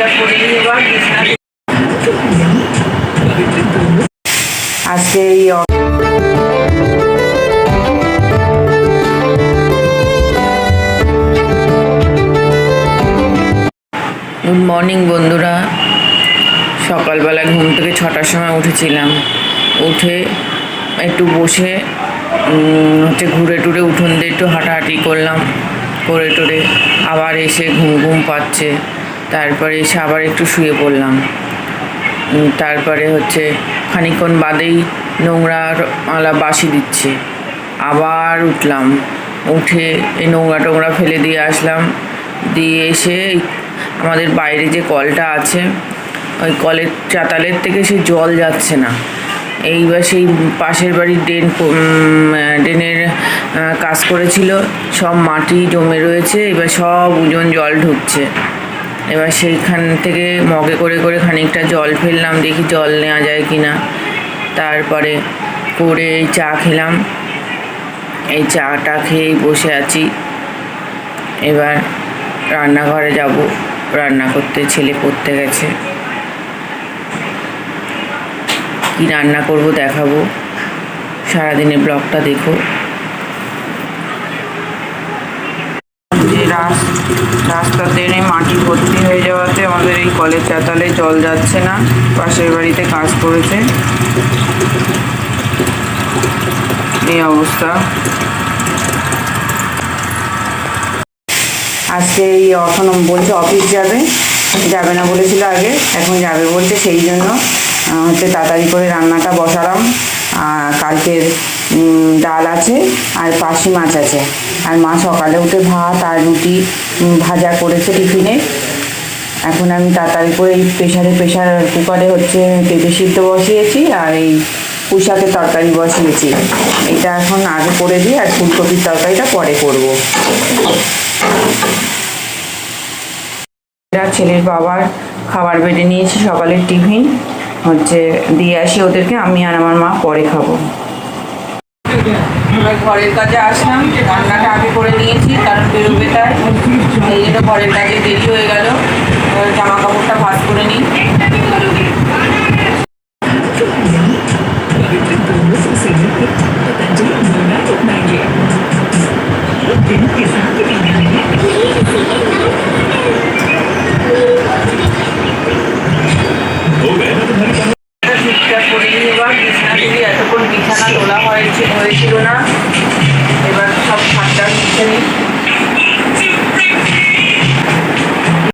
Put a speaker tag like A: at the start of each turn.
A: চাটা করে নিই এবার আজকে এই গুড মর্নিং বন্ধুরা। সকালবেলা ঘুম থেকে 6টার সময় উঠেছিলাম। উঠে একটু বসে ঘুরে টুরে উঠোন দিয়ে একটু হাঁটাহাঁটি করলাম, করে টোরে আবার এসে ঘুম ঘুম পাচ্ছে। তারপরে এসে আবার একটু শুয়ে পড়লাম। তারপরে খানিকক্ষণ বাদেই নোংরাওয়ালা বাসি দিচ্ছে। আবার উঠলাম, উঠে এই নোংরা টোংরা ফেলে দিয়ে আসলাম। দিয়ে এসে আমাদের বাইরে যে কলটা আছে, ওই কলের চাতালের থেকে সেই জল যাচ্ছে না। এইবার সেই পাশের বাড়ির ড্রেনের কাজ করেছিল, সব মাটি জমে রয়েছে। এবার সব উজন জল ঢুকছে। এবার সেইখান থেকে মগে করে করে খানিকটা জল ফেললাম, দেখি জল নেওয়া যায় কি না। তারপরে করে এই চা খেলাম। এই চাটা খেয়েই বসে আছি। এবার রান্নাঘরে যাব, রান্না করতে। ছেলে পড়তে গেছে। কি রান্না করব দেখাবো, সারাদিনের ব্লগটা দেখো। যে রাস্তাতে মাটি ভর্তি হয়ে যাওয়াতে আমাদের এই কলের চাতালে জল যাচ্ছে না। পাশের বাড়িতে কাজ করেছে, এই অবস্থা। আজকে এই এখন বলছে অফিস যাবে না বলেছিল আগে, এখন যাবে বলছে। সেই জন্য তাড়াতাড়ি করে রান্নাটা বসালাম। কালকের ডাল আছে আর পাশি মাছ আছে। আর মা সকালে উঠে ভাত আর রুটি ভাজা করেছে টিফিনে। এখন আমি তাড়াতাড়ি করে এই প্রেশার কুকারে পেঁপে সিদ্ধ বসিয়েছি আর এই পুঁই শাকের তরকারি বসিয়েছি। এটা এখন আগে করে দিই, আর ফুলকপির তরকারিটা পরে করব। ছেলের বাবার খাবার বেড়ে নিয়েছি, সকালের টিফিন দিয়ে আসি ওদেরকে। আমি আর আমার মা পরে খাবো। ঘরের কাজে আসলাম, রান্নাটা আগে করে নিয়েছি কারণ বেরোবে তাই, এই জন্য ঘরের কাজে দেরি হয়ে গেল।